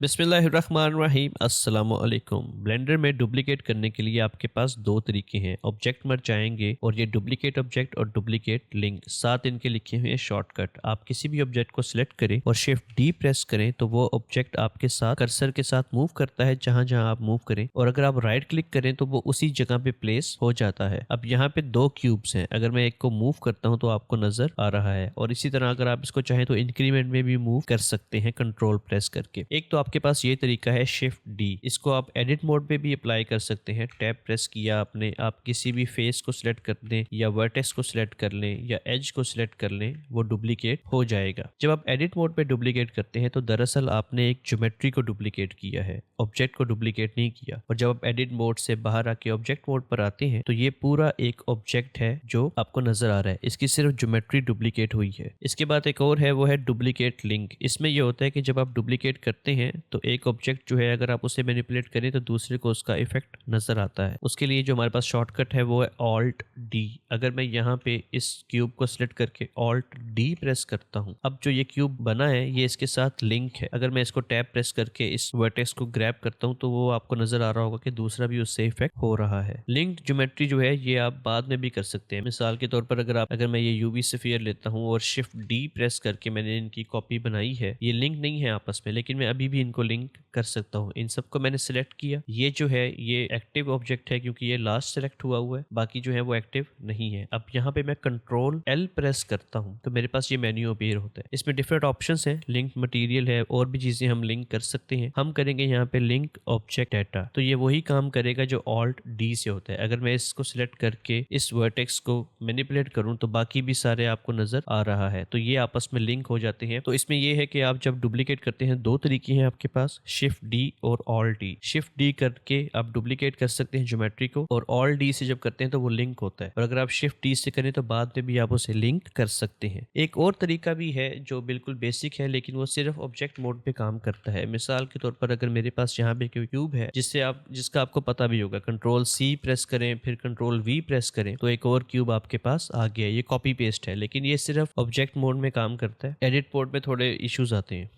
बिस्मिल्लाहिर्रहमानिर्रहीम अस्सलामुअलैकुम। ब्लेंडर में डुप्लीकेट करने के लिए आपके पास दो तरीके हैं। ऑब्जेक्ट मर्ज आएंगे और ये डुप्लीकेट ऑब्जेक्ट और डुप्लीकेट लिंक, साथ इनके लिखे हुए शॉर्टकट। आप किसी भी ऑब्जेक्ट को सिलेक्ट करें और शिफ्ट डी प्रेस करें तो वो ऑब्जेक्ट आपके साथ कर्सर के साथ मूव करता है जहां जहां आप मूव करें, और अगर आप राइट क्लिक करें तो वो उसी जगह पे प्लेस हो जाता है। अब यहाँ पे दो क्यूब्स हैं, अगर मैं एक को मूव करता हूँ तो आपको नजर आ रहा है, और इसी तरह अगर आप इसको चाहें तो इंक्रीमेंट में भी मूव कर सकते हैं कंट्रोल प्रेस करके। एक तो आपके पास ये तरीका है शिफ्ट डी, इसको आप एडिट मोड पे भी अप्लाई कर सकते हैं। टैब प्रेस किया आपने, आप किसी भी फेस को सिलेक्ट कर दें या वर्टेक्स को सिलेक्ट कर लें या एज को सिलेक्ट कर लें, वो डुप्लीकेट हो जाएगा। जब आप एडिट मोड पे डुप्लीकेट करते हैं तो दरअसल आपने एक ज्योमेट्री को डुप्लीकेट किया है, ऑब्जेक्ट को डुप्लीकेट नहीं किया। और जब आप एडिट मोड से बाहर आके ऑब्जेक्ट मोड पर आते हैं तो ये पूरा एक ऑब्जेक्ट है जो आपको नजर आ रहा है, इसकी सिर्फ ज्योमेट्री डुप्लीकेट हुई है। इसके बाद एक और है, वो है डुप्लीकेट लिंक। इसमें यह होता है कि जब आप डुप्लीकेट करते हैं तो एक ऑब्जेक्ट जो है अगर आप उसे मैनिपुलेट करें तो दूसरे को उसका इफेक्ट नजर आता है। उसके लिए जो हमारे पास शॉर्टकट है वो है ऑल्ट डी। अगर मैं यहाँ पे इस क्यूब को सिलेक्ट करके ऑल्ट डी प्रेस करता हूँ, अब जो ये क्यूब बना है ये इसके साथ लिंक है। अगर मैं इसको टैब प्रेस करके इस वर्टेक्स को ग्रैब करता हूँ तो वो आपको नजर आ रहा होगा कि दूसरा भी उससे इफेक्ट हो रहा है। लिंक्ड ज्योमेट्री जो है ये आप बाद में भी कर सकते हैं। मिसाल के तौर पर अगर मैं ये यूवी स्फीयर लेता हूँ और शिफ्ट डी प्रेस करके मैंने इनकी कॉपी बनाई है, ये लिंक नहीं है आपस में, लेकिन मैं अभी भी इनको लिंक कर सकता हूँ। इन सबको मैंने सिलेक्ट किया, ये जो है ये एक्टिव ऑब्जेक्ट है क्योंकि ये लास्ट सिलेक्ट हुआ है, बाकी जो है वो एक्टिव नहीं है। अब यहाँ पे मैं कंट्रोल एल प्रेस करता हूँ तो मेरे पास ये मेन्यू अपीयर होता है। इसमें डिफरेंट ऑप्शंस हैं, लिंक मटेरियल है और भी चीजें हम लिंक कर सकते हैं। हम करेंगे यहाँ पे लिंक ऑब्जेक्ट डाटा, तो ये वही काम करेगा जो ऑल्ट डी से होता है। अगर मैं इसको सिलेक्ट करके इस वर्टेक्स को मैनिपुलेट करूँ तो बाकी भी सारे आपको नजर आ रहा है, तो ये आपस में लिंक हो जाते हैं। तो इसमें यह है कि आप जब डुप्लीकेट करते हैं दो तरीके हैं आपके पास, शिफ्ट डी और ऑल्ट डी। शिफ्ट डी करके आप डुप्लीकेट कर सकते हैं ज्योमेट्री को, और ऑल्ट डी से जब करते हैं तो वो लिंक होता है, और अगर आप शिफ्ट डी से करें तो बाद में भी आप उसे लिंक कर सकते हैं। एक और तरीका भी है जो बिल्कुल बेसिक है लेकिन वो सिर्फ ऑब्जेक्ट मोड पे काम करता है। मिसाल के तौर पर अगर मेरे पास यहाँ पे क्यूब है जिसका आपको पता भी होगा, कंट्रोल सी प्रेस करें फिर कंट्रोल वी प्रेस करें तो एक और क्यूब आपके पास आ गया। ये कॉपी पेस्ट है लेकिन ये सिर्फ ऑब्जेक्ट मोड में काम करता है, एडिट मोड में थोड़े इश्यूज आते हैं।